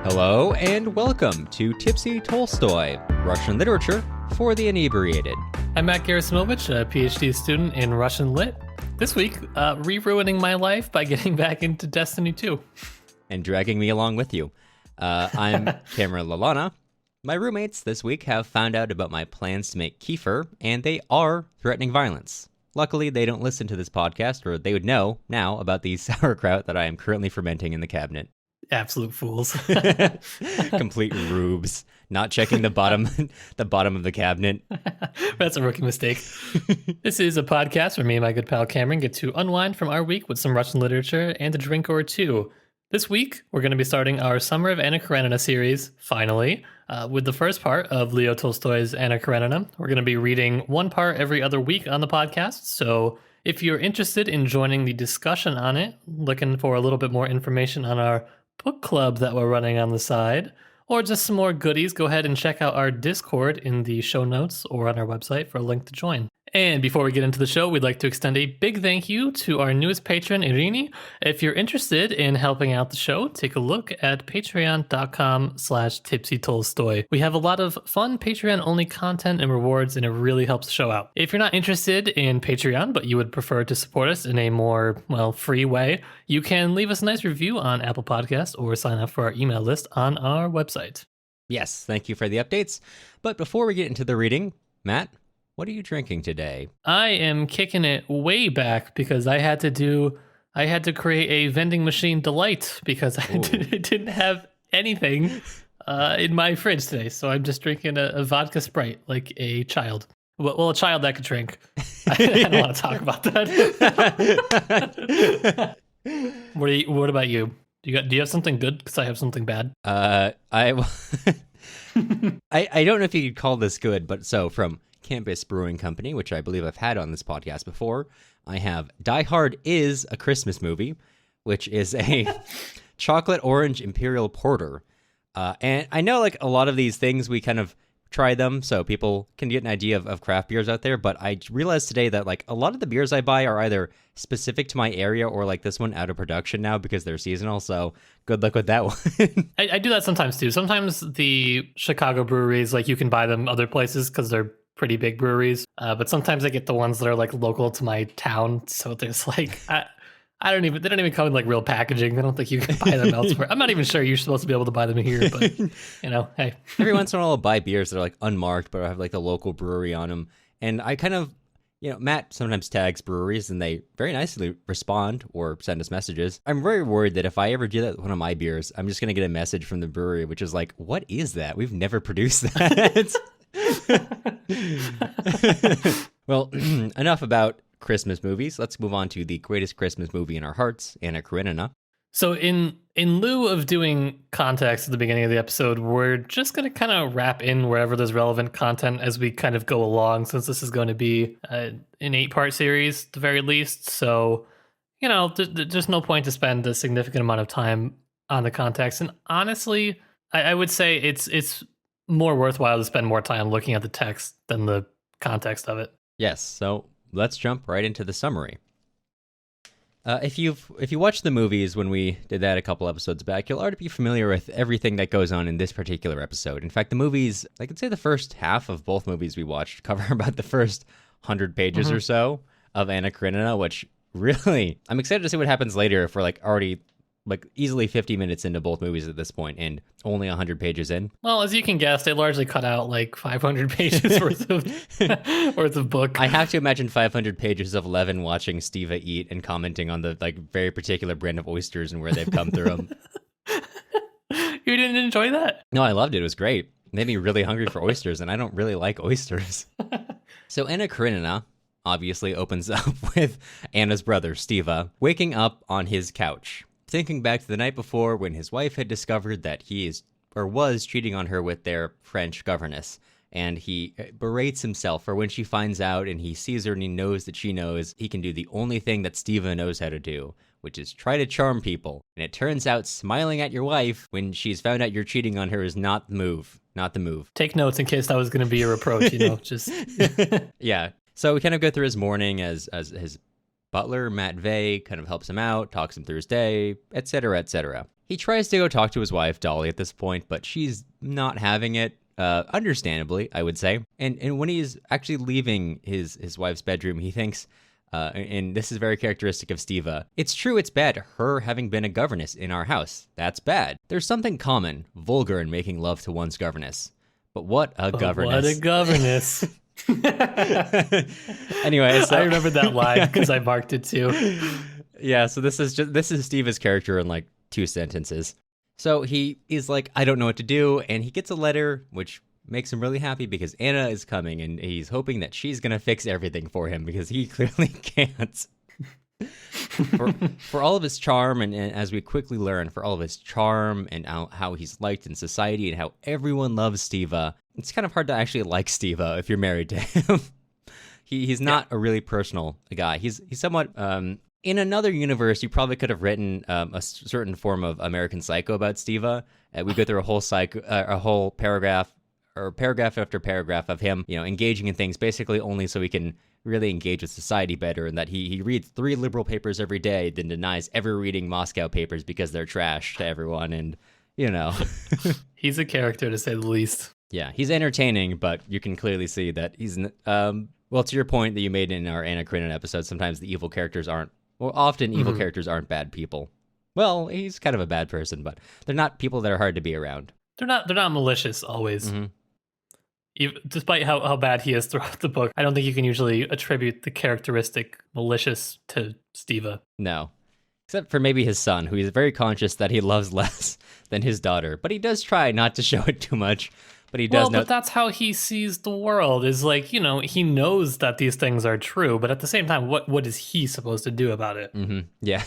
Hello and welcome to Tipsy Tolstoy, Russian literature for the inebriated. I'm Matt Gerasimovich, a PhD student in Russian Lit. This week, re-ruining my life by getting back into Destiny 2. And dragging me along with you. I'm Cameron Lalana. My roommates this week have found out about my plans to make kefir, and they are threatening violence. Luckily, they don't listen to this podcast, or they would know now about the sauerkraut that I am currently fermenting in the cabinet. Absolute fools. Complete rubes. Not checking the bottom of the cabinet. That's a rookie mistake. This is a podcast where me and my good pal Cameron get to unwind from our week with some Russian literature and a drink or two. This week, we're going to be starting our Summer of Anna Karenina series, finally, with the first part of Leo Tolstoy's Anna Karenina. We're going to be reading one part every other week on the podcast, so if you're interested in joining the discussion on it, looking for a little bit more information on our book club that we're running on the side, or just some more goodies, go ahead and check out our Discord in the show notes or on our website for a link to join. And before we get into the show, we'd like to extend a big thank you to our newest patron, Irini. If you're interested in helping out the show, take a look at patreon.com/tipsytolstoy. We have a lot of fun Patreon-only content and rewards, and it really helps the show out. If you're not interested in Patreon, but you would prefer to support us in a more, free way, you can leave us a nice review on Apple Podcasts or sign up for our email list on our website. Yes, thank you for the updates. But before we get into the reading, Matt, what are you drinking today? I am kicking it way back because I had to create a vending machine delight because I didn't have anything in my fridge today. So I'm just drinking a vodka Sprite like a child. Well, a child that could drink. I don't want to talk about that. What about you? Do you have something good? Because I have something bad. I don't know if you could call this good, but so from Campus Brewing Company, which I believe I've had on this podcast before, I have Die Hard is a Christmas Movie, which is a chocolate orange imperial porter. And I know like a lot of these things we kind of try them so people can get an idea of craft beers out there, but I realized today that like a lot of the beers I buy are either specific to my area or like this one out of production now because they're seasonal, so good luck with that one. I do that sometimes too. Sometimes the Chicago breweries, like you can buy them other places because they're pretty big breweries, but sometimes I get the ones that are like local to my town, so there's like they don't even come in like real packaging. I don't think you can buy them elsewhere. I'm not even sure you're supposed to be able to buy them here, but hey. Every once in a while I'll buy beers that are like unmarked but I have like the local brewery on them, and I kind of Matt sometimes tags breweries and they very nicely respond or send us messages. I'm very worried that if I ever do that with one of my beers, I'm just going to get a message from the brewery which is like, what is that? We've never produced that. Well, enough about Christmas movies. Let's move on to the greatest Christmas movie in our hearts, Anna Karenina. So in lieu of doing context at the beginning of the episode, we're just going to kind of wrap in wherever there's relevant content as we kind of go along, since this is going to be an 8-part series at the very least. So, there's no point to spend a significant amount of time on the context. And honestly, I would say it's more worthwhile to spend more time looking at the text than the context of it. Yes, so let's jump right into the summary. If you watched the movies when we did that a couple episodes back, you'll already be familiar with everything that goes on in this particular episode. In fact, the movies, I could say the first half of both movies we watched cover about the first 100 pages or so of Anna Karenina, which really, I'm excited to see what happens later if we're like already like easily 50 minutes into both movies at this point and only 100 pages in. Well, as you can guess, they largely cut out like 500 pages worth of book. I have to imagine 500 pages of Levin watching Steva eat and commenting on the like very particular brand of oysters and where they've come through them. You didn't enjoy that? No, I loved it. It was great. It made me really hungry for oysters, and I don't really like oysters. So Anna Karenina obviously opens up with Anna's brother, Steva, waking up on his couch, thinking back to the night before when his wife had discovered that he was cheating on her with their French governess. And he berates himself for when she finds out and he sees her and he knows that she knows he can do the only thing that Steva knows how to do, which is try to charm people. And it turns out smiling at your wife when she's found out you're cheating on her is not the move. Not the move. Take notes in case that was going to be a reproach, just... Yeah. So we kind of go through his morning as his butler, Matt Vey, kind of helps him out, talks him through his day, etc., etc. He tries to go talk to his wife, Dolly, at this point, but she's not having it. Understandably, I would say. And when he's actually leaving his wife's bedroom, he thinks, and this is very characteristic of Steva, it's true, it's bad, her having been a governess in our house. That's bad. There's something common, vulgar in making love to one's governess. But what a governess. What a governess. Anyway, so... I remembered that line because I marked it too. Yeah, so this is Steva's character in like 2 sentences. So he is like, I don't know what to do, and he gets a letter, which makes him really happy because Anna is coming, and he's hoping that she's going to fix everything for him because he clearly can't. For all of his charm, and as we quickly learn, for all of his charm and how he's liked in society and how everyone loves Steva, it's kind of hard to actually like Steva if you're married to him. He's not a really personal guy. He's somewhat... in another universe, you probably could have written a certain form of American Psycho about Steva. We go through a whole paragraph after paragraph of him, engaging in things basically only so he can really engage with society better, and that he reads 3 liberal papers every day, then denies ever reading Moscow papers because they're trash to everyone, and He's a character, to say the least. Yeah, he's entertaining, but you can clearly see that he's well, to your point that you made in our Anna Karenina episode, sometimes the evil characters aren't. Well, often evil characters aren't bad people. Well, he's kind of a bad person, but they're not people that are hard to be around. They're not malicious always. Despite how bad he is throughout the book, I don't think you can usually attribute the characteristic malicious to Steva. No. Except for maybe his son, who is very conscious that he loves less than his daughter. But he does try not to show it too much. But he does know. But that's how he sees the world, is like, he knows that these things are true, but at the same time, what is he supposed to do about it? Yeah.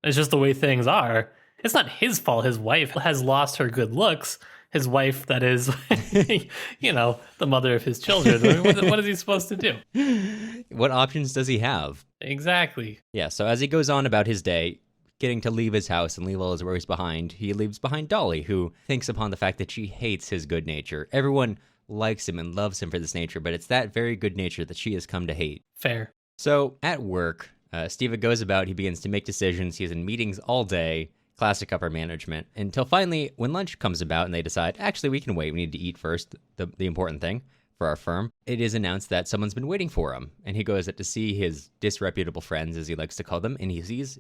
It's just the way things are. It's not his fault his wife has lost her good looks. His wife, that is, the mother of his children. What is he supposed to do? What options does he have? Exactly. Yeah, so as he goes on about his day, getting to leave his house and leave all his worries behind, he leaves behind Dolly, who thinks upon the fact that she hates his good nature. Everyone likes him and loves him for this nature, but it's that very good nature that she has come to hate. Fair. So at work, Steva goes about, he begins to make decisions. He's in meetings all day, classic upper management, until finally, when lunch comes about and they decide, actually, we can wait, we need to eat first, the important thing for our firm, it is announced that someone's been waiting for him. And he goes out to see his disreputable friends, as he likes to call them, and he sees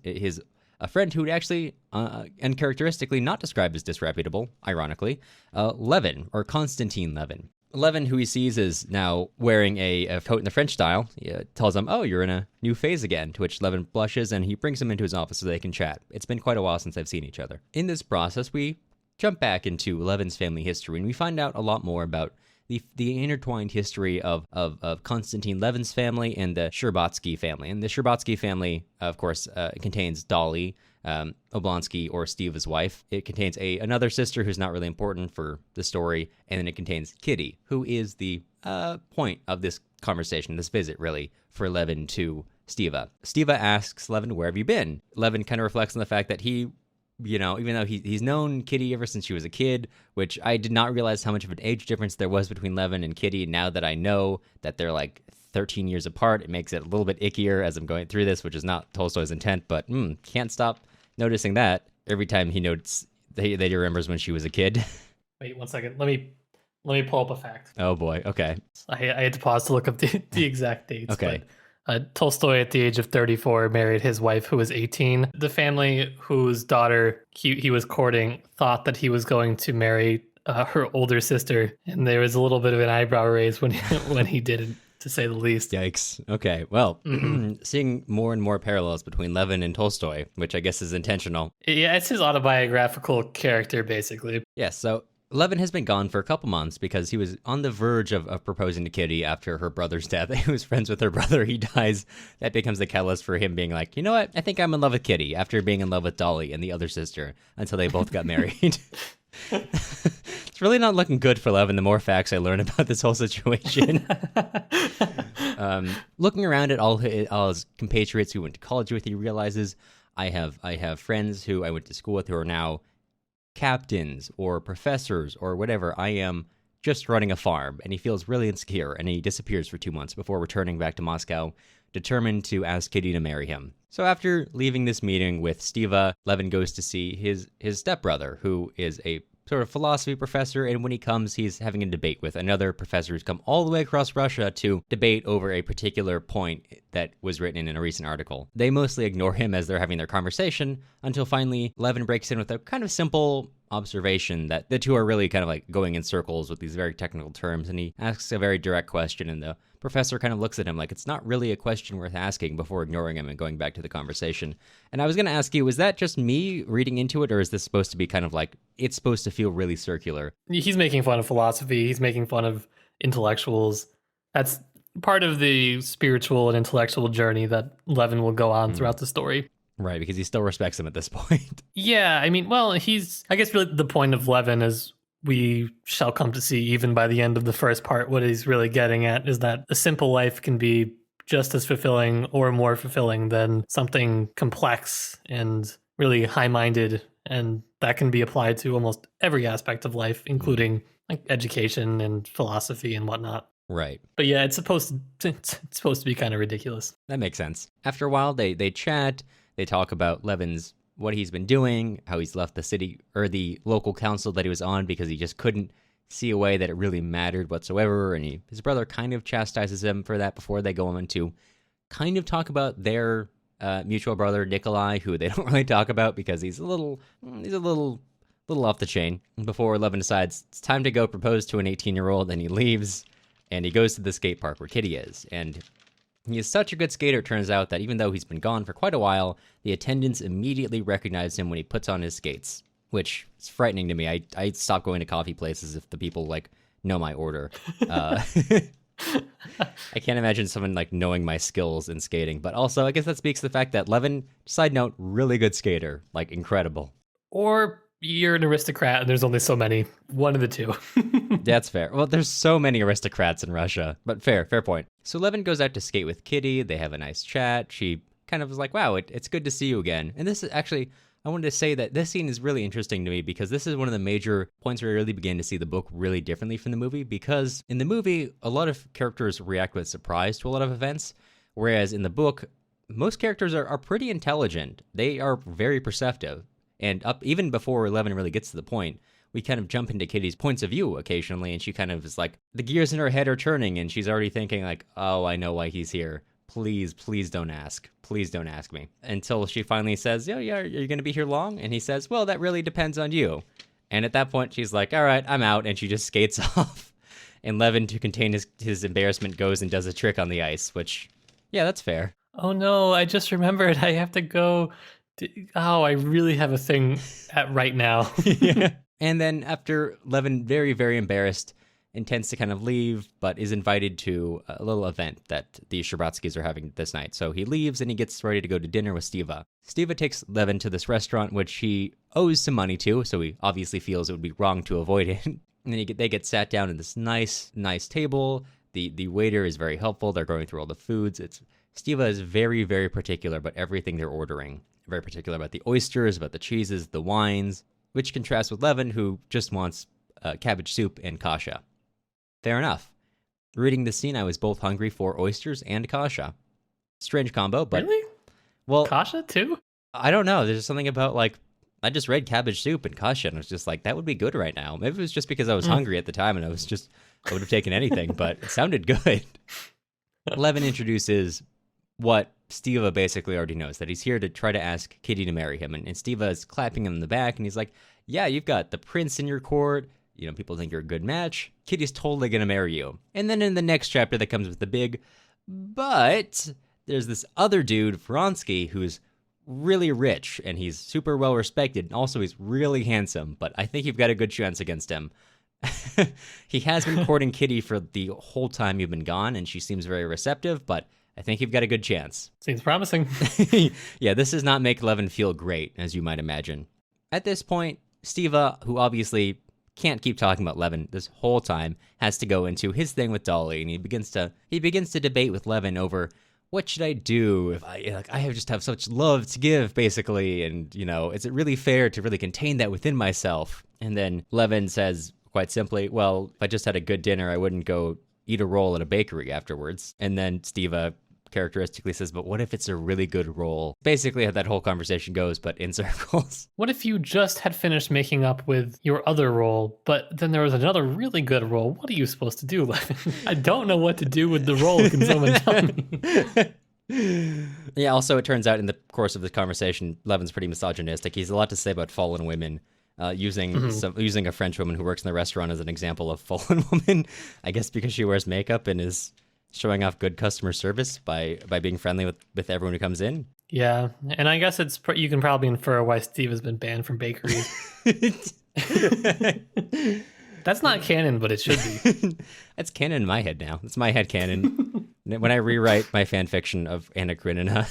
a friend who would actually, uncharacteristically not described as disreputable, ironically, Levin, or Konstantin Levin. Levin, who he sees is now wearing a coat in the French style, tells him, oh, you're in a new phase again, to which Levin blushes, and he brings him into his office so they can chat. It's been quite a while since I've seen each other. In this process, we jump back into Levin's family history, and we find out a lot more about the intertwined history of Konstantin Levin's family and the Sherbatsky family. And the Sherbatsky family, of course, contains Dolly, Oblonsky, or Steva's wife. It contains another sister who's not really important for the story, and then it contains Kitty, who is the point of this conversation, this visit, really, for Levin to Steva. Steva asks Levin, where have you been? Levin kind of reflects on the fact that he, even though he's known Kitty ever since she was a kid, which I did not realize how much of an age difference there was between Levin and Kitty. Now that I know that they're like 13 years apart, it makes it a little bit ickier as I'm going through this, which is not Tolstoy's intent, but can't stop noticing that every time he notes that he remembers when she was a kid. Wait 1 second. Let me pull up a fact. Oh boy. Okay. I had to pause to look up the exact dates. Okay. But Tolstoy, at the age of 34, married his wife, who was 18. The family whose daughter he was courting thought that he was going to marry her older sister, and there was a little bit of an eyebrow raise when he didn't, to say the least. Yikes. Okay. Well, seeing more and more parallels between Levin and Tolstoy, which I guess is intentional. Yeah, it's his autobiographical character, basically. Yes. So Levin has been gone for a couple months because he was on the verge of proposing to Kitty after her brother's death. He was friends with her brother. He dies. That becomes the catalyst for him being like, you know what? I think I'm in love with Kitty, after being in love with Dolly and the other sister until they both got married. It's really not looking good for Levin the more facts I learn about this whole situation. Looking around at all his compatriots who went to college with, he realizes I have friends who I went to school with who are now captains or professors or whatever. I am just running a farm, and he feels really insecure, and he disappears for 2 months before returning back to Moscow determined to ask Kitty to marry him. So after leaving this meeting with Steva, Levin goes to see his stepbrother, who is a sort of philosophy professor, and when he comes, he's having a debate with another professor who's come all the way across Russia to debate over a particular point that was written in a recent article. They mostly ignore him as they're having their conversation, until finally Levin breaks in with a kind of simple observation that the two are really kind of like going in circles with these very technical terms, and he asks a very direct question, and the professor kind of looks at him like it's not really a question worth asking before ignoring him and going back to the conversation. And I was going to ask you, was that just me reading into it, or is this supposed to be kind of like, it's supposed to feel really circular? He's making fun of philosophy. He's making fun of intellectuals. That's part of the spiritual and intellectual journey that Levin will go on throughout the story. Right, because he still respects him at this point. Yeah, I mean, well, I guess really the point of Levin, as we shall come to see even by the end of the first part, what he's really getting at is that a simple life can be just as fulfilling or more fulfilling than something complex and really high-minded, and that can be applied to almost every aspect of life, including like education and philosophy and whatnot. Right. But yeah, it's supposed to be kind of ridiculous. That makes sense. After a while, they chat. They talk about Levin's, what he's been doing, how he's left the city or the local council that he was on because he just couldn't see a way that it really mattered whatsoever. And his brother kind of chastises him for that before they go on to kind of talk about their mutual brother, Nikolai, who they don't really talk about because he's a little off the chain. Before Levin decides it's time to go propose to an 18-year-old, and he leaves and he goes to the skate park where Kitty is. And he is such a good skater, it turns out, that even though he's been gone for quite a while, the attendants immediately recognize him when he puts on his skates, which is frightening to me. I stop going to coffee places if the people, like, know my order. I can't imagine someone, like, knowing my skills in skating. But also, I guess that speaks to the fact that Levin, side note, really good skater. Like, incredible. Or you're an aristocrat and there's only so many. One of the two. That's fair. Well, there's so many aristocrats in Russia, but fair point. So Levin goes out to skate with Kitty. They have a nice chat. She kind of was like, wow, it's good to see you again. And this is actually, I wanted to say that this scene is really interesting to me because this is one of the major points where I really began to see the book really differently from the movie, because in the movie, a lot of characters react with surprise to a lot of events, whereas in the book, most characters are pretty intelligent. They are very perceptive. And up even before Levin really gets to the point, we kind of jump into Kitty's points of view occasionally, and she kind of is like, the gears in her head are turning, and she's already thinking like, oh, I know why he's here. Please don't ask. Please don't ask me. Until she finally says, yeah, are you going to be here long? And he says, well, that really depends on you. And at that point, she's like, all right, I'm out, and she just skates off. And Levin, to contain his embarrassment, goes and does a trick on the ice, which, yeah, that's fair. Oh no, I just remembered I have to go. I really have a thing right now. Yeah. And then after Levin, very, very embarrassed, intends to kind of leave, but is invited to a little event that the Shtcherbatskys are having this night. So he leaves and he gets ready to go to dinner with Steva. Steva takes Levin to this restaurant, which he owes some money to, so he obviously feels it would be wrong to avoid it. And then they get sat down at this nice table. The waiter is very helpful. They're going through all the foods. Steva is very, very particular about everything they're ordering. Very particular about the oysters, about the cheeses, the wines, which contrasts with Levin, who just wants cabbage soup and kasha. Fair enough. Reading this scene, I was both hungry for oysters and kasha. Strange combo, but... Really? Well, kasha, too? I don't know. There's something about, like, I just read cabbage soup and kasha, and I was just like, that would be good right now. Maybe it was just because I was hungry at the time, and I would have taken anything, but it sounded good. Levin introduces what Steva basically already knows, that he's here to try to ask Kitty to marry him. And Steva is clapping him in the back, and he's like, yeah, you've got the prince in your court. You know, people think you're a good match. Kitty's totally going to marry you. And then in the next chapter that comes with the big, but there's this other dude, Vronsky, who's really rich, and he's super well respected. And also, he's really handsome, but I think you've got a good chance against him. He has been courting Kitty for the whole time you've been gone, and she seems very receptive, but I think you've got a good chance. Seems promising. Yeah, this does not make Levin feel great, as you might imagine. At this point, Steva, who obviously can't keep talking about Levin this whole time, has to go into his thing with Dolly, and he begins to debate with Levin over what should I do if I just have such love to give, basically, and is it really fair to really contain that within myself? And then Levin says quite simply, well, if I just had a good dinner, I wouldn't go eat a roll at a bakery afterwards. And then Steva characteristically says, but what if it's a really good role? Basically how that whole conversation goes, but in circles. What if you just had finished making up with your other role, but then there was another really good role? What are you supposed to do, Levin? I don't know what to do with the role. Can someone tell me? Yeah, also it turns out in the course of the conversation, Levin's pretty misogynistic. He's a lot to say about fallen women. Using a French woman who works in the restaurant as an example of fallen woman, I guess because she wears makeup and is showing off good customer service by being friendly with everyone who comes in. Yeah, and I guess you can probably infer why Steve has been banned from bakeries. That's not canon, but it should be. That's canon in my head now. It's my head canon. When I rewrite my fan fiction of Anna Karenina,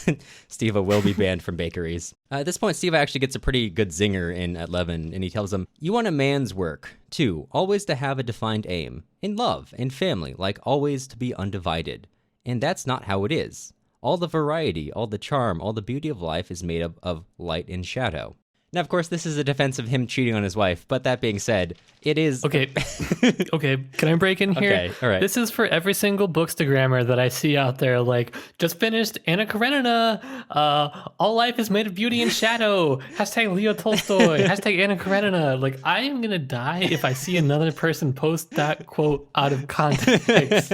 Steva will be banned from bakeries. At this point, Steva actually gets a pretty good zinger in at Levin, and he tells him, "You want a man's work, too, always to have a defined aim, in love and family, like always to be undivided. And that's not how it is. All the variety, all the charm, all the beauty of life is made up of light and shadow." Now, of course, this is a defense of him cheating on his wife, but that being said, it is... Okay, okay, can I break in here? Okay, all right. This is for every single bookstagrammer that I see out there, like, just finished Anna Karenina, all life is made of beauty and shadow, hashtag Leo Tolstoy, hashtag Anna Karenina. Like, I am gonna die if I see another person post that quote out of context.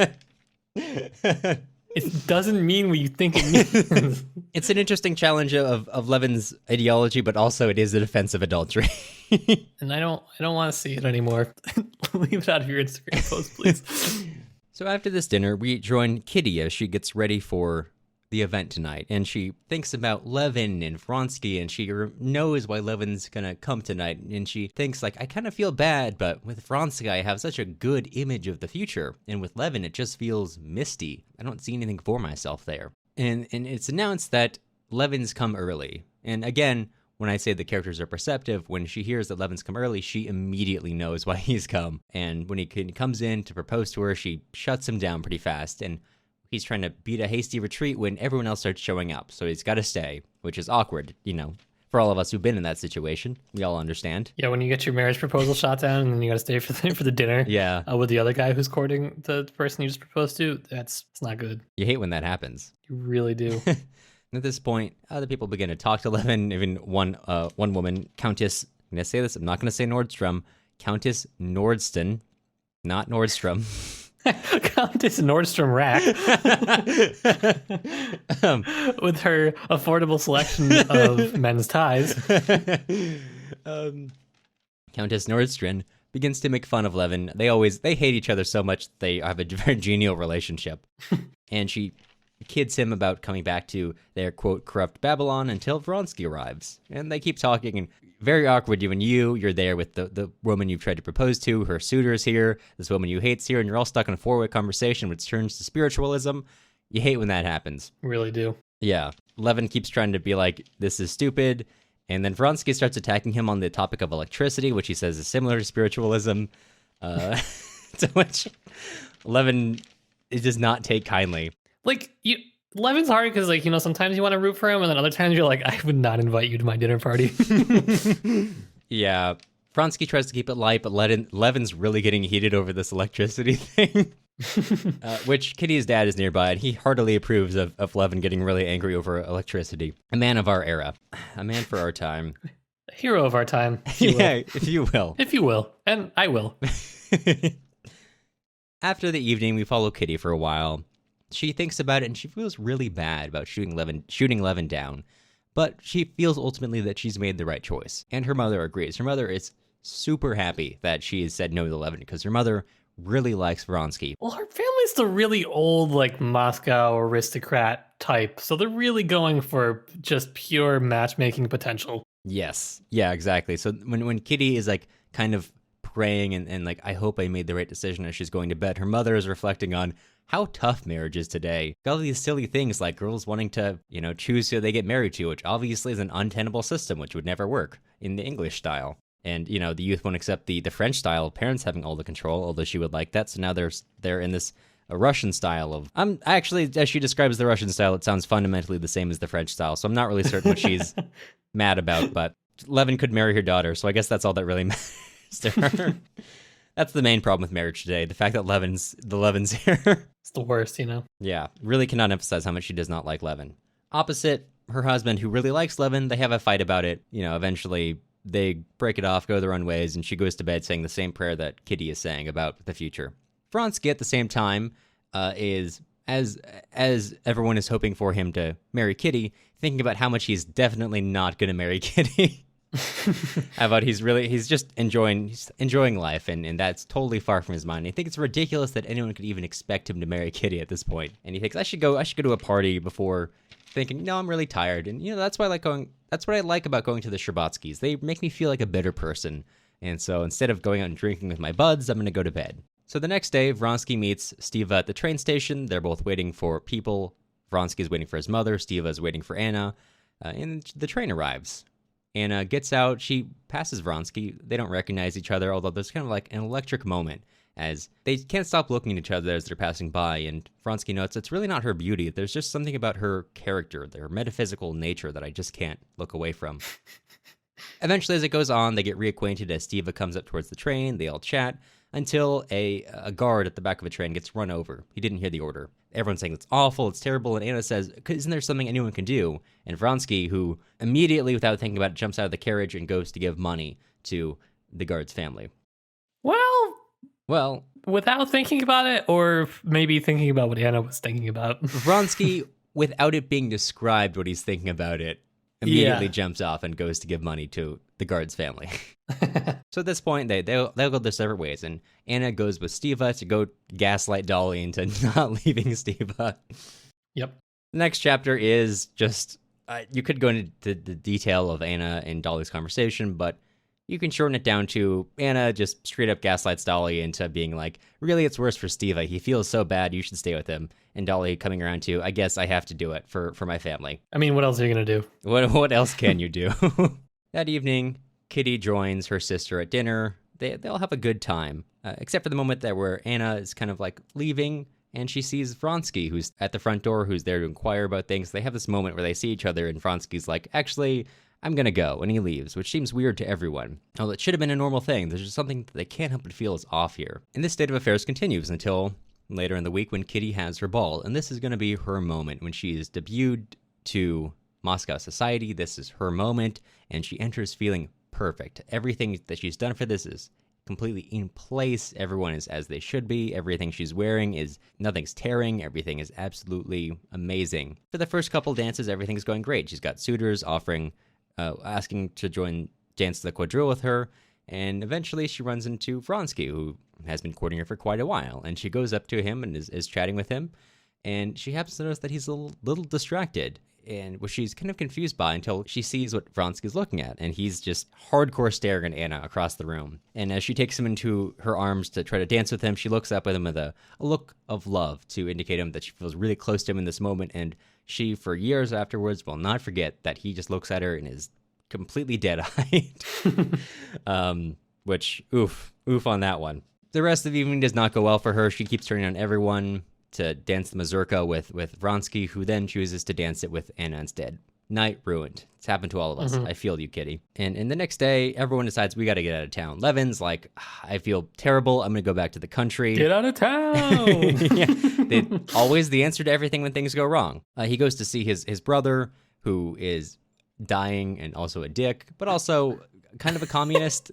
It doesn't mean what you think it means. It's an interesting challenge of Levin's ideology, but also it is a defense of adultery. And I don't want to see it anymore. Leave it out of your Instagram post, please. So after this dinner, we join Kitty as she gets ready for the event tonight, and she thinks about Levin and Vronsky, and she knows why Levin's gonna come tonight, and she thinks, like, I kind of feel bad, but with Vronsky I have such a good image of the future, and with Levin it just feels misty. I don't see anything for myself there. And it's announced that Levin's come early, and again, when I say the characters are perceptive, when she hears that Levin's come early, she immediately knows why he's come, and when he comes in to propose to her, she shuts him down pretty fast, and he's trying to beat a hasty retreat when everyone else starts showing up, so he's got to stay, which is awkward, for all of us who've been in that situation. We all understand. Yeah, when you get your marriage proposal shot down and then you got to stay for the dinner. Yeah. With the other guy who's courting the person you just proposed to, it's not good. You hate when that happens. You really do. At this point, other people begin to talk to Levin. Even one woman, Countess. I'm gonna say this. I'm not gonna say Nordstrom. Countess Nordston, not Nordstrom. Countess Nordstrom Rack with her affordable selection of men's ties. Countess Nordstrom begins to make fun of Levin. They hate each other so much they have a very genial relationship. And she kids him about coming back to their, quote, corrupt Babylon until Vronsky arrives. And they keep talking, and very awkward when you're there with the woman you've tried to propose to, her suitor's here, this woman you hate's here, and you're all stuck in a four-way conversation which turns to spiritualism. You hate when that happens. Really do. Yeah. Levin keeps trying to be like, this is stupid, and then Vronsky starts attacking him on the topic of electricity, which he says is similar to spiritualism, to which Levin does not take kindly. Like, Levin's hard because, like, sometimes you want to root for him, and then other times you're like, I would not invite you to my dinner party. Yeah. Vronsky tries to keep it light, but Levin's really getting heated over this electricity thing, which Kitty's dad is nearby, and he heartily approves of Levin getting really angry over electricity. A man of our era. A man for our time. A hero of our time, if you will. If you will. And I will. After the evening, we follow Kitty for a while. She thinks about it, and she feels really bad about shooting Levin down. But she feels ultimately that she's made the right choice. And her mother agrees. Her mother is super happy that she has said no to Levin, because her mother really likes Vronsky. Well, her family's the really old, like, Moscow aristocrat type. So they're really going for just pure matchmaking potential. Yes. Yeah, exactly. So when Kitty is, like, kind of praying and like, I hope I made the right decision as she's going to bed, her mother is reflecting on how tough marriage is today. Got all these silly things like girls wanting to, choose who they get married to, which obviously is an untenable system, which would never work in the English style. And, the youth won't accept the French style of parents having all the control, although she would like that. So now they're in this Russian style of... actually, as she describes the Russian style, it sounds fundamentally the same as the French style. So I'm not really certain what she's mad about, but Levin could marry her daughter. So I guess that's all that really matters to her. That's the main problem with marriage today, the fact that the Levins here. It's the worst, you know? Yeah, really cannot emphasize how much she does not like Levin. Opposite, her husband, who really likes Levin, they have a fight about it. You know, eventually they break it off, go their own ways, and she goes to bed saying the same prayer that Kitty is saying about the future. Vronsky, at the same time, is, as everyone is hoping for him to marry Kitty, thinking about how much he's definitely not going to marry Kitty. How about he's just enjoying life, and that's totally far from his mind. I think it's ridiculous that anyone could even expect him to marry Kitty at this point. And he thinks I should go to a party before thinking, no, I'm really tired. And you know, that's what I like about going to the Sherbatskys. They make me feel like a better person. And so instead of going out and drinking with my buds, I'm going to go to bed. So the next day, Vronsky meets Steva at the train station. They're both waiting for people. Vronsky's waiting for his mother. Steva's waiting for Anna. And the train arrives. Anna gets out. She passes Vronsky. They don't recognize each other, although there's kind of like an electric moment as they can't stop looking at each other as they're passing by. And Vronsky notes it's really not her beauty. There's just something about her character, their metaphysical nature that I just can't look away from. Eventually, as it goes on, they get reacquainted as Steva comes up towards the train. They all chat until a guard at the back of a train gets run over. He didn't hear the order. Everyone's saying it's awful, it's terrible, and Anna says, isn't there something anyone can do? And Vronsky, who immediately, without thinking about it, jumps out of the carriage and goes to give money to the guard's family. Well, Without thinking about it, or maybe thinking about what Anna was thinking about. Vronsky, without it being described what he's thinking about it, immediately jumps off and goes to give money to the guard's family. So at this point, they'll go their separate ways, and Anna goes with Steva to go gaslight Dolly into not leaving Steva. Yep. The next chapter is just, you could go into the detail of Anna and Dolly's conversation, but you can shorten it down to Anna just straight up gaslights Dolly into being like, really, it's worse for Steva. He feels so bad, you should stay with him. And Dolly coming around to, I guess I have to do it for my family. I mean, what else are you going to do? What else can you do? That evening, Kitty joins her sister at dinner. They'll have a good time, except for the moment where Anna is kind of like leaving, and she sees Vronsky, who's at the front door, who's there to inquire about things. They have this moment where they see each other, and Vronsky's like, actually, I'm gonna go, and he leaves, which seems weird to everyone. Although it should have been a normal thing, there's just something that they can't help but feel is off here. And this state of affairs continues until later in the week when Kitty has her ball, and this is gonna be her moment when she is debuted to Moscow society. This is her moment, and she enters feeling perfect. Everything that she's done for this is completely in place. Everyone is as they should be. Everything she's wearing is, nothing's tearing. Everything is absolutely amazing. For the first couple dances, everything's going great. She's got suitors asking to dance the quadrille with her, and eventually she runs into Vronsky, who has been courting her for quite a while, and she goes up to him and is chatting with him, and she happens to notice that he's a little distracted, and which she's kind of confused by until she sees what Vronsky's looking at, and he's just hardcore staring at Anna across the room. And as she takes him into her arms to try to dance with him, she looks up at him with a look of love to indicate him that she feels really close to him in this moment, and she, for years afterwards, will not forget that he just looks at her and is completely dead-eyed. Which, oof on that one. The rest of the evening does not go well for her. She keeps turning on everyone to dance the mazurka with Vronsky, who then chooses to dance it with Anna instead. Night ruined. It's happened to all of us. I feel you, Kitty. And the next day, everyone decides we got to get out of town. Levin's like, I feel terrible. I'm going to go back to the country. Get out of town! Yeah, always the answer to everything when things go wrong. He goes to see his brother, who is dying and also a dick, but also kind of a communist.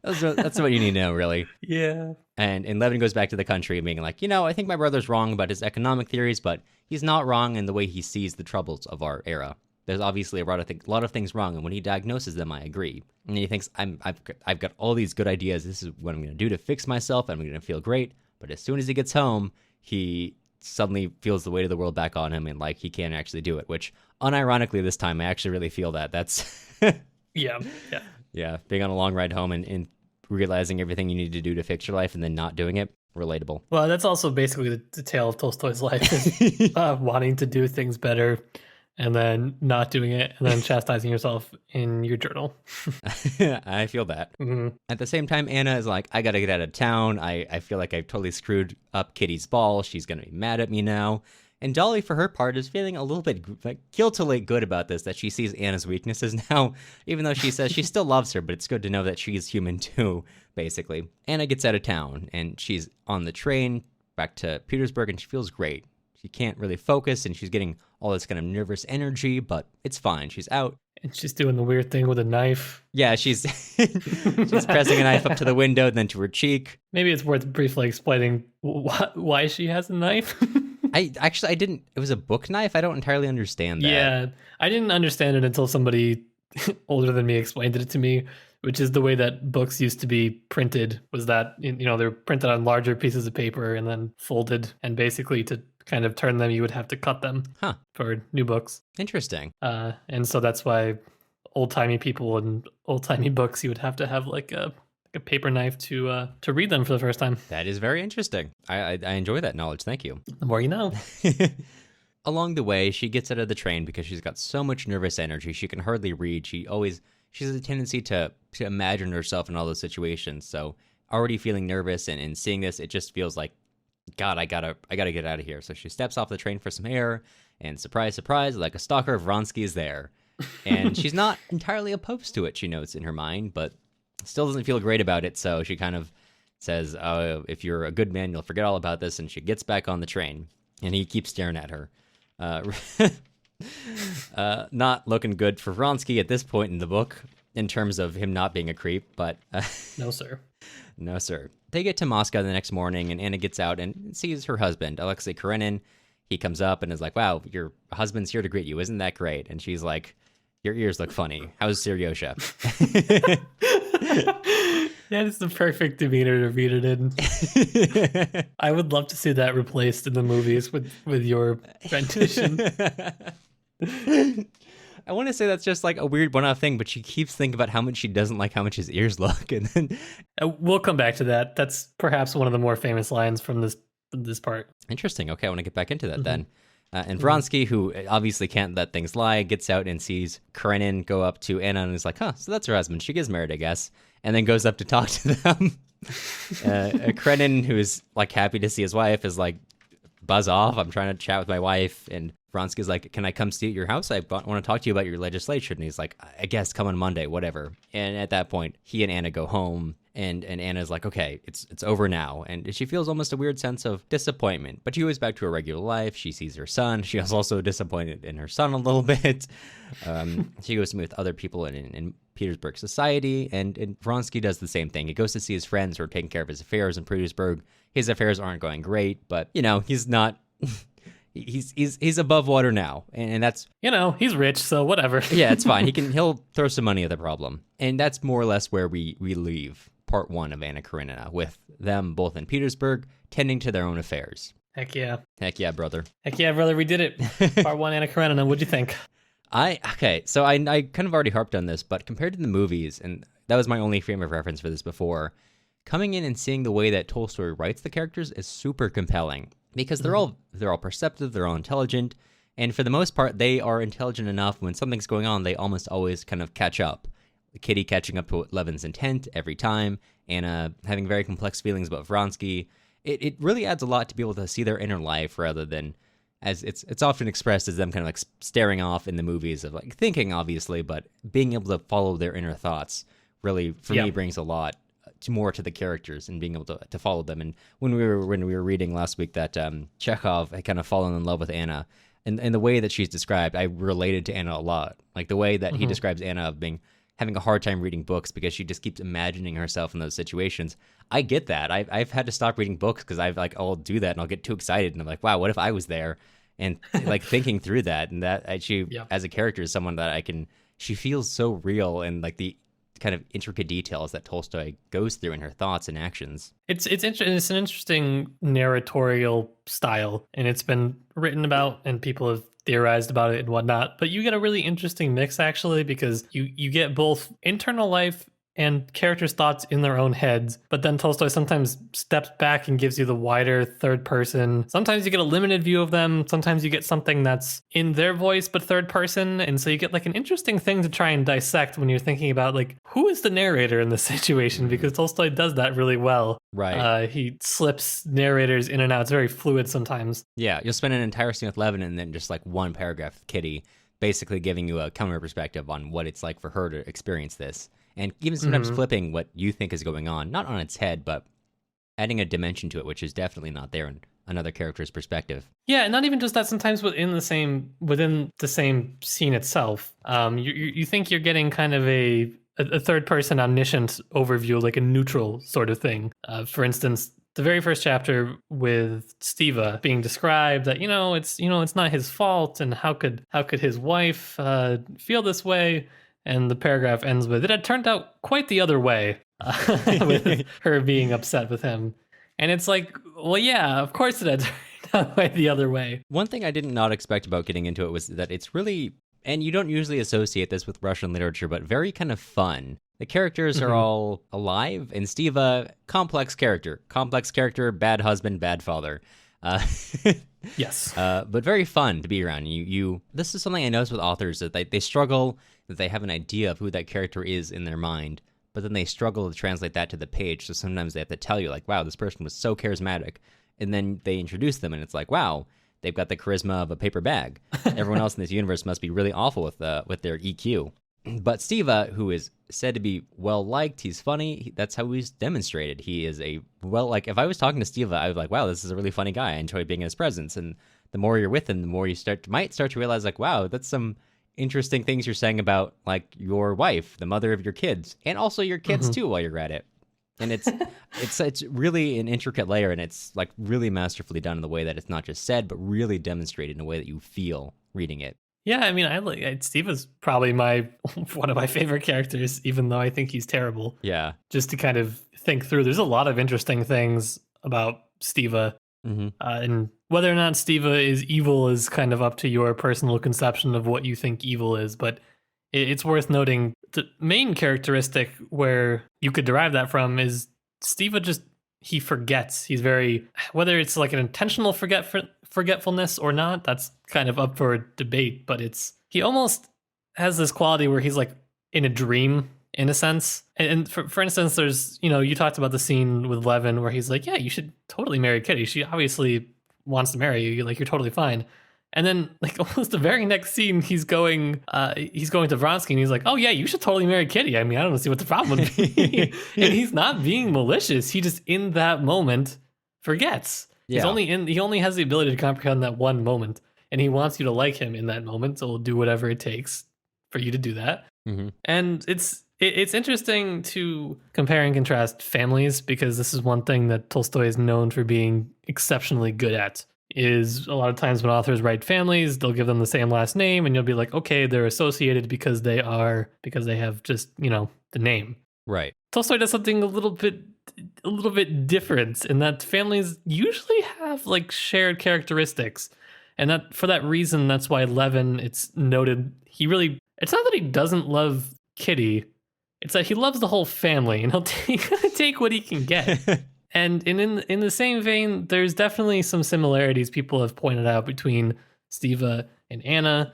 That's what you need to know, really. Yeah. And Levin goes back to the country being like, I think my brother's wrong about his economic theories, but he's not wrong in the way he sees the troubles of our era. There's obviously a lot of things wrong, and when he diagnoses them, I agree. And he thinks, I've got all these good ideas. This is what I'm going to do to fix myself, and I'm going to feel great. But as soon as he gets home, he suddenly feels the weight of the world back on him, and like he can't actually do it, which unironically this time I actually really feel that. That's Yeah. Being on a long ride home and realizing everything you need to do to fix your life and then not doing it, relatable. Well, that's also basically the tale of Tolstoy's life, is wanting to do things better and then not doing it and then chastising yourself in your journal. I feel that. Mm-hmm. At the same time, Anna is like, I gotta get out of town. I feel like I've totally screwed up Kitty's ball. She's gonna be mad at me now. And Dolly, for her part, is feeling a little bit guiltily good about this, that she sees Anna's weaknesses now, even though she says she still loves her, but it's good to know that she's human too, basically. Anna gets out of town, and she's on the train back to Petersburg, and she feels great. She can't really focus, and she's getting all this kind of nervous energy, but it's fine. She's out. And she's doing the weird thing with a knife. Yeah, she's she's pressing a knife up to the window, then to her cheek. Maybe it's worth briefly explaining why she has a knife. I didn't. It was a book knife. I don't entirely understand that. Yeah, I didn't understand it until somebody older than me explained it to me, which is the way that books used to be printed, was that, they're printed on larger pieces of paper and then folded, and basically to kind of turn them, you would have to cut them for new books. Interesting. And so that's why old-timey people and old-timey books, you would have to have like a paper knife to read them for the first time. That is very interesting. I enjoy that knowledge. Thank you. The more you know. Along the way, she gets out of the train because she's got so much nervous energy. She can hardly read. She has a tendency to imagine herself in all those situations. So already feeling nervous and seeing this, it just feels like, God, I gotta get out of here. So she steps off the train for some air, and surprise, surprise, like a stalker, Vronsky is there. And she's not entirely opposed to it, she notes in her mind, but still doesn't feel great about it. So she kind of says, "Oh, if you're a good man, you'll forget all about this." And she gets back on the train, and he keeps staring at her. Not looking good for Vronsky at this point in the book, in terms of him not being a creep, but... No, sir. No, sir. They get to Moscow the next morning, and Anna gets out and sees her husband, Alexei Karenin. He comes up and is like, "Wow, your husband's here to greet you. Isn't that great?" And she's like, "Your ears look funny. How's Seryosha?" That is the perfect demeanor to read it in. I would love to see that replaced in the movies with your rendition. I want to say that's just like a weird one-off thing, but she keeps thinking about how much she doesn't like how much his ears look, and then we'll come back to that. That's perhaps one of the more famous lines from this part. Interesting. Okay, I want to get back into that then. And Vronsky, who obviously can't let things lie, gets out and sees Karenin go up to Anna and is like, "Huh, so that's her husband. She gets married, I guess." And then goes up to talk to them. Karenin, who is like happy to see his wife, is like, "Buzz off. I'm trying to chat with my wife." And Vronsky's like, "Can I come stay at your house? I want to talk to you about your legislation." And he's like, "I guess come on Monday, whatever." And at that point, he and Anna go home. And Anna's like, "Okay, it's over now." And she feels almost a weird sense of disappointment. But she goes back to her regular life. She sees her son. She is also disappointed in her son a little bit. She goes to meet with other people in Petersburg society. And Vronsky does the same thing. He goes to see his friends who are taking care of his affairs in Petersburg. His affairs aren't going great, but, he's not... He's above water now, and that's... he's rich, so whatever. Yeah, it's fine. He'll throw some money at the problem. And that's more or less where we leave part 1 of Anna Karenina, with them both in Petersburg, tending to their own affairs. Heck yeah. Heck yeah, brother. Heck yeah, brother, we did it. Part 1, Anna Karenina. What'd you think? So I kind of already harped on this, but compared to the movies, and that was my only frame of reference for this before, coming in and seeing the way that Tolstoy writes the characters is super compelling. Because they're all perceptive, they're all intelligent, and for the most part, they are intelligent enough when something's going on, they almost always kind of catch up. Kitty catching up to Levin's intent every time, Anna having very complex feelings about Vronsky. It really adds a lot to be able to see their inner life rather than, as it's often expressed as them kind of like staring off in the movies of like thinking, obviously, but being able to follow their inner thoughts really, for me, brings a lot more to the characters and being able to follow them. And when we were reading last week that Chekhov had kind of fallen in love with Anna, and the way that she's described, I related to Anna a lot. Like the way that he describes Anna of having a hard time reading books because she just keeps imagining herself in those situations. I get that. I've had to stop reading books because I'll do that and I'll get too excited and I'm like, wow, what if I was there? And like thinking through that, and that she as a character is someone that she feels so real, and like the kind of intricate details that Tolstoy goes through in her thoughts and actions. It's an interesting narratorial style, and it's been written about and people have theorized about it and whatnot, but you get a really interesting mix actually, because you get both internal life and characters' thoughts in their own heads, but then Tolstoy sometimes steps back and gives you the wider third person. Sometimes you get a limited view of them, sometimes you get something that's in their voice but third person, and so you get like an interesting thing to try and dissect when you're thinking about like, who is the narrator in this situation, because Tolstoy does that really well. Right. He slips narrators in and out. It's very fluid sometimes. Yeah, you'll spend an entire scene with Levin and then just like one paragraph with Kitty, basically giving you a counter perspective on what it's like for her to experience this. And even sometimes flipping what you think is going on, not on its head, but adding a dimension to it, which is definitely not there in another character's perspective. Yeah, and not even just that. Sometimes within the same scene itself, you think you're getting kind of a third person omniscient overview, like a neutral sort of thing. For instance, the very first chapter with Steva being described that it's not his fault, and how could his wife feel this way, and the paragraph ends with it had turned out quite the other way, with her being upset with him. And it's like, well, yeah, of course it had turned out quite the other way. One thing I did not expect about getting into it was that it's really, and you don't usually associate this with Russian literature, but very kind of fun. The characters are all alive, and Steva, complex character, bad husband, bad father. Yes. But very fun to be around. This is something I notice with authors, that they struggle, that they have an idea of who that character is in their mind, but then they struggle to translate that to the page. So sometimes they have to tell you, like, wow, this person was so charismatic. And then they introduce them, and it's like, wow, they've got the charisma of a paper bag. Everyone else in this universe must be really awful with their EQ. But Steva, who is said to be well-liked, he's funny, that's how he's demonstrated. He is if I was talking to Steva, I would be like, wow, this is a really funny guy. I enjoy being in his presence. And the more you're with him, the more you might start to realize, like, wow, that's some interesting things you're saying about, like, your wife, the mother of your kids, and also your kids too while you're at it. And it's really an intricate layer, and it's like really masterfully done in the way that it's not just said, but really demonstrated in a way that you feel reading it. Yeah, I mean, Steva's probably one of my favorite characters, even though I think he's terrible. Yeah. Just to kind of think through, there's a lot of interesting things about Steva. And whether or not Steva is evil is kind of up to your personal conception of what you think evil is. But it's worth noting the main characteristic where you could derive that from is Steva he forgets. He's whether it's like an intentional forgetfulness or not, that's kind of up for debate. But he almost has this quality where he's like in a dream, in a sense. And for instance, there's, you talked about the scene with Levin where he's like, yeah, you should totally marry Kitty. She obviously wants to marry you. Like, you're totally fine. And then, like, almost the very next scene, he's going to Vronsky, and he's like, oh yeah, you should totally marry Kitty. I mean, I don't see what the problem would be. And he's not being malicious. He just, in that moment, forgets. Yeah. He only has the ability to comprehend that one moment, and he wants you to like him in that moment, so he'll do whatever it takes for you to do that. And it's interesting to compare and contrast families, because this is one thing that Tolstoy is known for being exceptionally good at. Is a lot of times when authors write families, they'll give them the same last name, and you'll be like, okay, they're associated because they have just, the name. Right. Tolstoy does something a little bit different in that families usually have like shared characteristics. And that for that reason, that's why Levin, it's noted, it's not that he doesn't love Kitty, it's that he loves the whole family, and he'll take what he can get. And in the same vein, there's definitely some similarities people have pointed out between Steva and Anna.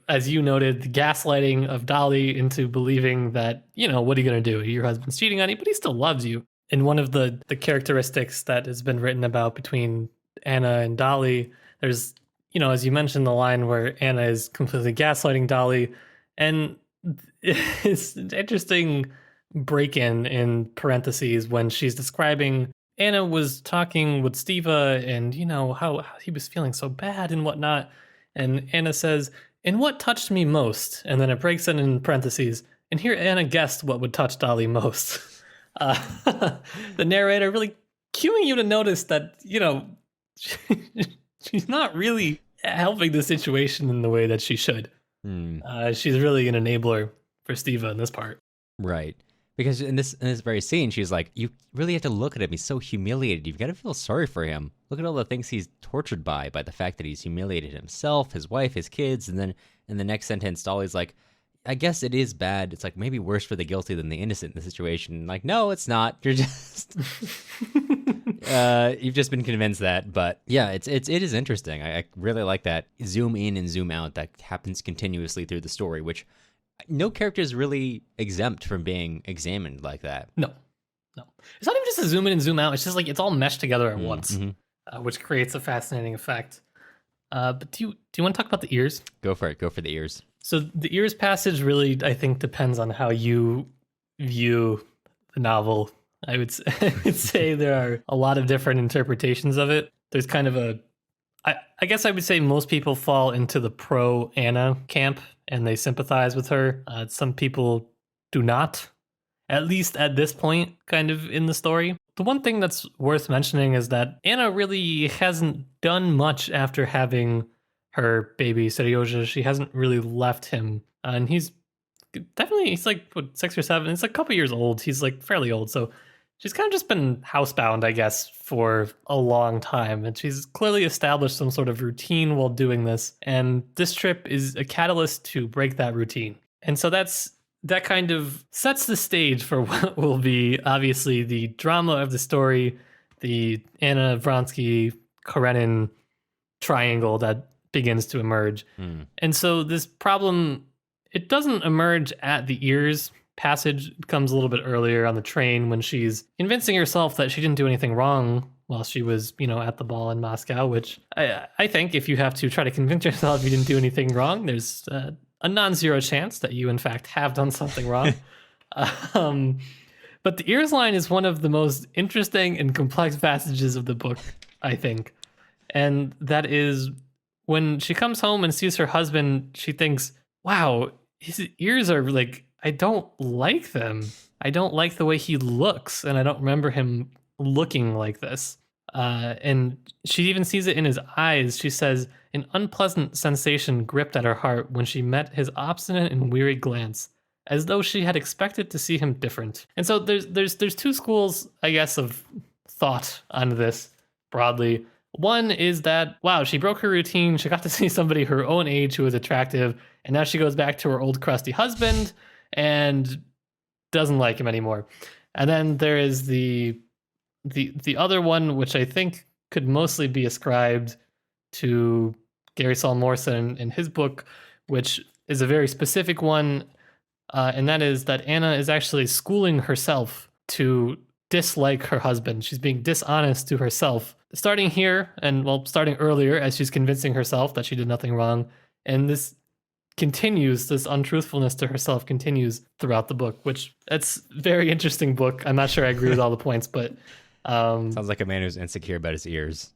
As you noted, the gaslighting of Dolly into believing that, what are you going to do? Your husband's cheating on you, but he still loves you. And one of the characteristics that has been written about between Anna and Dolly, there's, as you mentioned, the line where Anna is completely gaslighting Dolly. And it's an interesting break-in in parentheses when she's describing Anna was talking with Steva and, how he was feeling so bad and whatnot. And Anna says, and what touched me most? And then it breaks in parentheses. And here Anna guessed what would touch Dolly most. The narrator really cueing you to notice that, she's not really helping the situation in the way that she should. She's really an enabler for Steva in this part. Right. Because in this very scene, she's like, you really have to look at him. He's so humiliated. You've got to feel sorry for him. Look at all the things he's tortured by the fact that he's humiliated himself, his wife, his kids. And then in the next sentence, Dolly's like, I guess it is bad. It's like maybe worse for the guilty than the innocent in the situation. Like, no, it's not. You're just, you've just been convinced that. But yeah, it is interesting. I really like that zoom in and zoom out that happens continuously through the story, which no character is really exempt from being examined like that. No. It's not even just a zoom in and zoom out. It's just like it's all meshed together at once, which creates a fascinating effect. But do you want to talk about the ears? Go for it. Go for the ears. So the ears passage really, I think, depends on how you view the novel I would I would say there are a lot of different interpretations of it. There's kind of I guess I would say most people fall into the pro Anna camp and they sympathize with her. Some people do not, at least at this point, kind of in the story. The one thing that's worth mentioning is that Anna really hasn't done much after having her baby Seryoja. She hasn't really left him, and he's like what, 6 or 7. It's a couple years old. He's like fairly old, so she's kind of just been housebound, I guess, for a long time. And she's clearly established some sort of routine while doing this. And this trip is a catalyst to break that routine. And so that kind of sets the stage for what will be obviously the drama of the story, the Anna Vronsky Karenin triangle that begins to emerge. And so this problem, it doesn't emerge at the ears passage. Comes a little bit earlier on the train when she's convincing herself that she didn't do anything wrong while she was, at the ball in Moscow, which I think if you have to try to convince yourself you didn't do anything wrong, there's a non-zero chance that you in fact have done something wrong. But the ears line is one of the most interesting and complex passages of the book, I think. And that is when she comes home and sees her husband, she thinks, wow, his ears are like, I don't like them. I don't like the way he looks, and I don't remember him looking like this. And she even sees it in his eyes. She says, an unpleasant sensation gripped at her heart when she met his obstinate and weary glance, as though she had expected to see him different. And so there's two schools, I guess, of thought on this broadly. One is that, wow, she broke her routine. She got to see somebody her own age who was attractive, and now she goes back to her old crusty husband and doesn't like him anymore. And then there is the other one, which I think could mostly be ascribed to Gary Saul Morrison in his book, which is a very specific one, and that is that Anna is actually schooling herself to dislike her husband. She's being dishonest to herself, starting here, and starting earlier as she's convincing herself that she did nothing wrong. And this untruthfulness to herself continues throughout the book, which it's a very interesting book. I'm not sure I agree with all the points, but sounds like a man who's insecure about his ears.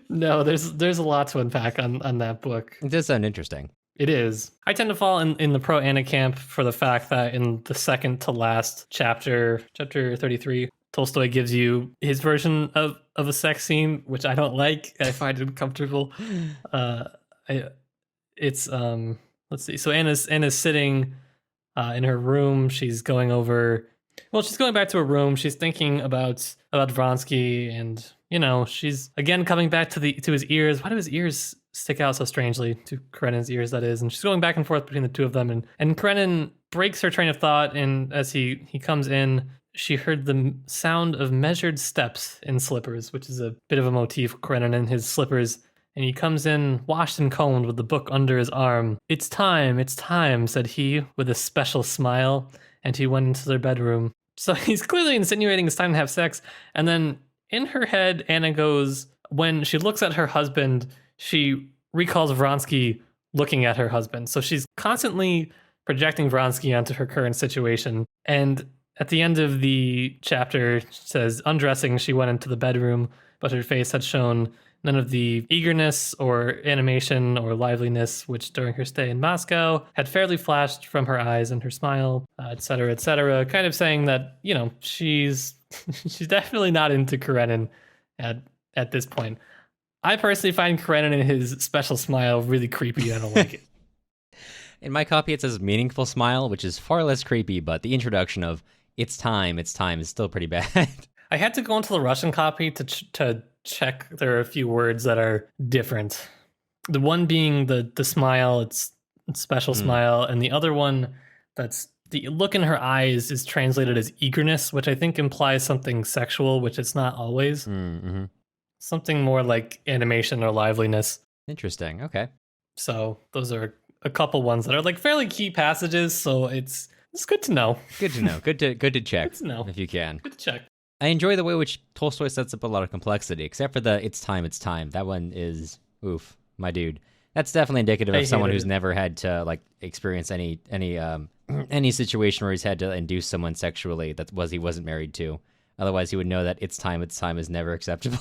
No, there's a lot to unpack on that book. It does sound interesting. It is. I tend to fall in the pro Anna camp for the fact that in the second to last chapter 33, Tolstoy gives you his version of a sex scene, which I don't like. I find it uncomfortable. Let's see. So Anna's sitting in her room. She's going back to her room. She's thinking about Vronsky, and she's again coming back to his ears. Why do his ears stick out so strangely, to Karenin's ears, that is? And she's going back and forth between the two of them, and Karenin breaks her train of thought, and as he comes in, she heard the sound of measured steps in slippers, which is a bit of a motif, Karenin in his slippers. And he comes in, washed and combed, with the book under his arm. It's time, said he, with a special smile, and he went into their bedroom. So he's clearly insinuating it's time to have sex. And then in her head, Anna goes, when she looks at her husband, she recalls Vronsky looking at her husband. So she's constantly projecting Vronsky onto her current situation. And at the end of the chapter, it says, undressing, she went into the bedroom, but her face had shown none of the eagerness or animation or liveliness which during her stay in Moscow had fairly flashed from her eyes and her smile, et cetera, kind of saying that, she's definitely not into Karenin at this point. I personally find Karenin and his special smile really creepy, and I don't like it. In my copy, it says meaningful smile, which is far less creepy, but the introduction of it's time is still pretty bad. I had to go into the Russian copy to check. There are a few words that are different. The one being the smile, it's special smile, and the other one, that's the look in her eyes, is translated as eagerness, which I think implies something sexual, which it's not always. Mm-hmm. Something more like animation or liveliness. Interesting. Okay. So those are a couple ones that are like fairly key passages. So it's good to know. Good to know. Good to check. Good to know. If you can. Good to check. I enjoy the way which Tolstoy sets up a lot of complexity, except for the it's time. That one is, oof, my dude. That's definitely indicative I of someone hated who's it. never had to like experience any situation where he's had to induce someone sexually that he wasn't married to. Otherwise, he would know that it's time is never acceptable.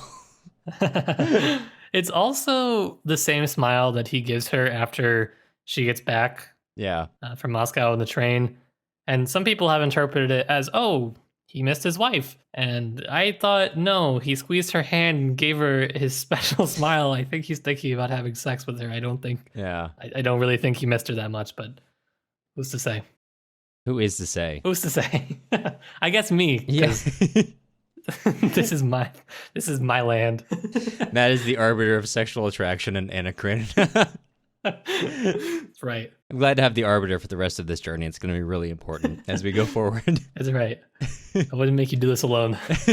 It's also the same smile that he gives her after she gets back Yeah. from Moscow on the train. And some people have interpreted it as, oh, he missed his wife. And I thought, no, he squeezed her hand and gave her his special smile. I think he's thinking about having sex with her. I don't really think he missed her that much, but who's to say? Who is to say? Who's to say? I guess me. Yeah. this is my land. That is the arbiter of sexual attraction in Anna Karenina. That's right. I'm glad to have the arbiter for the rest of this journey. It's going to be really important as we go forward. That's right. I wouldn't make you do this alone. I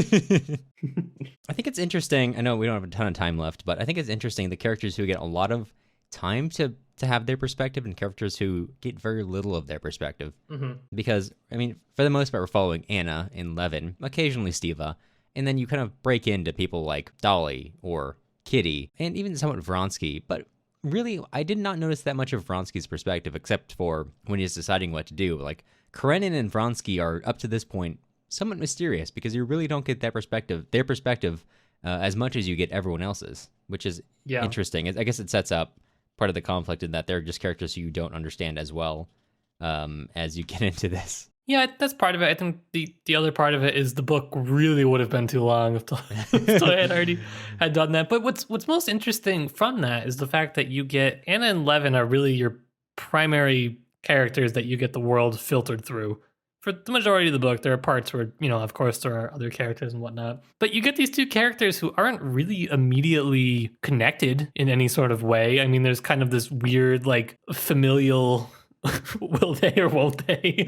think it's interesting. I know we don't have a ton of time left, but I think it's interesting the characters who get a lot of time to have their perspective and characters who get very little of their perspective. Mm-hmm. Because, I mean, for the most part, we're following Anna and Levin, occasionally Steva, and then you kind of break into people like Dolly or Kitty, and even somewhat Vronsky, but really, I did not notice that much of Vronsky's perspective, except for when he's deciding what to do. Like, Karenin and Vronsky are, up to this point, somewhat mysterious, because you really don't get their perspective as much as you get everyone else's, which is interesting. I guess it sets up part of the conflict in that they're just characters who you don't understand as well as you get into this. Yeah, that's part of it. I think the other part of it is the book really would have been too long if I had already had done that. But what's most interesting from that is the fact that you get Anna and Levin are really your primary characters that you get the world filtered through. For the majority of the book, there are parts where, of course, there are other characters and whatnot. But you get these two characters who aren't really immediately connected in any sort of way. I mean, there's kind of this weird, like, familial will they or won't they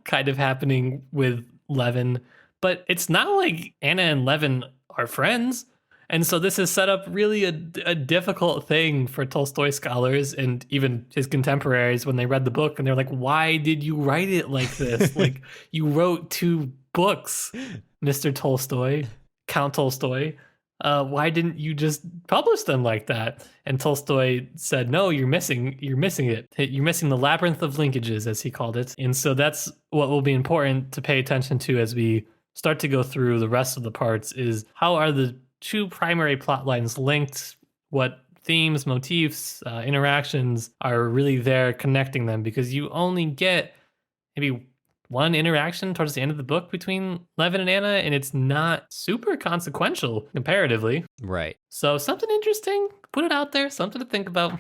kind of happening with Levin. But it's not like Anna and Levin are friends. And so this has set up really a difficult thing for Tolstoy scholars and even his contemporaries when they read the book and they're like, why did you write it like this? Like, you wrote 2 books, Mr. Tolstoy, Count Tolstoy. Why didn't you just publish them like that? And Tolstoy said, no, you're missing it. You're missing the labyrinth of linkages, as he called it. And so that's what will be important to pay attention to as we start to go through the rest of the parts is how are the 2 primary plot lines linked, what themes, motifs, interactions are really there connecting them, because you only get maybe one interaction towards the end of the book between Levin and Anna, and it's not super consequential comparatively. Right. So something interesting, put it out there, something to think about.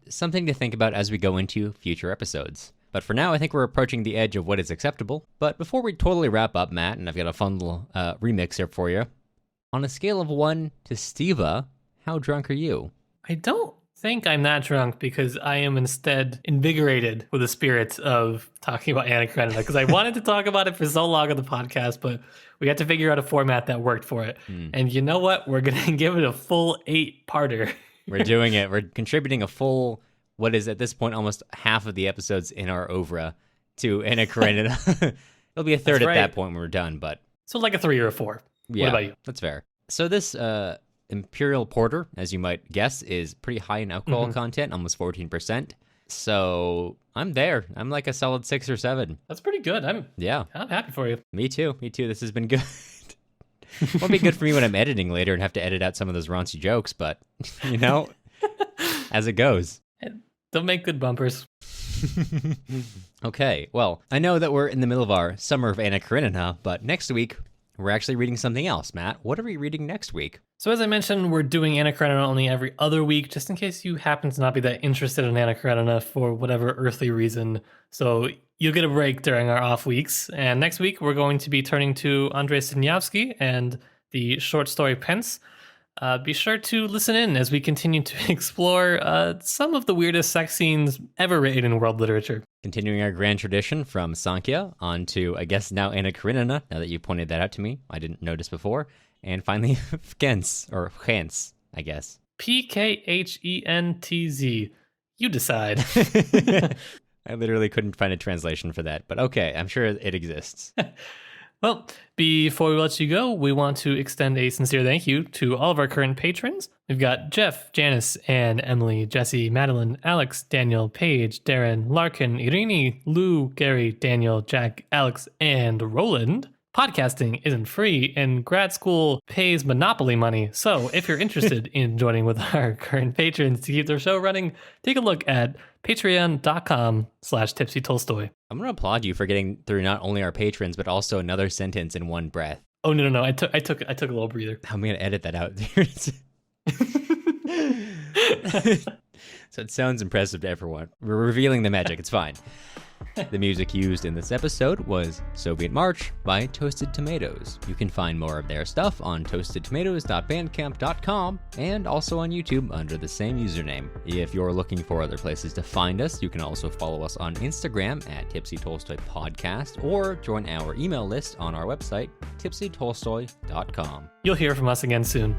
Something to think about as we go into future episodes. But for now, I think we're approaching the edge of what is acceptable. But before we totally wrap up, Matt, and I've got a fun little remix here for you. On a scale of 1 to Steva, how drunk are you? I don't think I'm that drunk because I am instead invigorated with the spirit of talking about Anna Karenina, because I wanted to talk about it for so long on the podcast, but we had to figure out a format that worked for it. And you know what? We're going to give it a full 8-parter. We're doing it. We're contributing a full, what is at this point almost half of the episodes in our oeuvre to Anna Karenina. It'll be a third at that point when we're done, but... So like a 3 or a 4. Yeah, what about you? That's fair. So this Imperial Porter, as you might guess, is pretty high in alcohol content, almost 14%. So I'm there. I'm like a solid 6 or 7. That's pretty good. I'm happy for you. Me too. This has been good. Won't be good for me when I'm editing later and have to edit out some of those raunchy jokes, but, as it goes. Don't make good bumpers. Okay, well, I know that we're in the middle of our Summer of Anna Karenina, but next week, we're actually reading something else. Matt, what are we reading next week? So as I mentioned, we're doing Anna Karenina only every other week, just in case you happen to not be that interested in Anna Karenina for whatever earthly reason. So you'll get a break during our off weeks. And next week, we're going to be turning to Andrei Sinyavsky and the short story Pence. Be sure to listen in as we continue to explore some of the weirdest sex scenes ever written in world literature. Continuing our grand tradition from Sankhya on to, I guess, now Anna Karenina, now that you pointed that out to me. I didn't notice before. And finally, Gens, or Gens, I guess. P-K-H-E-N-T-Z. You decide. I literally couldn't find a translation for that, but okay, I'm sure it exists. Well, before we let you go, we want to extend a sincere thank you to all of our current patrons. We've got Jeff, Janice, Anne, Emily, Jesse, Madeline, Alex, Daniel, Paige, Darren, Larkin, Irini, Lou, Gary, Daniel, Jack, Alex, and Roland. Podcasting isn't free, and grad school pays monopoly money. So if you're interested in joining with our current patrons to keep their show running, take a look at patreon.com/tipsytolstoy. I'm going to applaud you for getting through not only our patrons, but also another sentence in one breath. Oh, no. I took a little breather. I'm going to edit that out. So it sounds impressive to everyone. We're revealing the magic. It's fine. The music used in this episode was Soviet March by Toasted Tomatoes. You can find more of their stuff on toastedtomatoes.bandcamp.com and also on YouTube under the same username. If you're looking for other places to find us, you can also follow us on Instagram at Tipsy Tolstoy Podcast or join our email list on our website, tipsytolstoy.com. You'll hear from us again soon.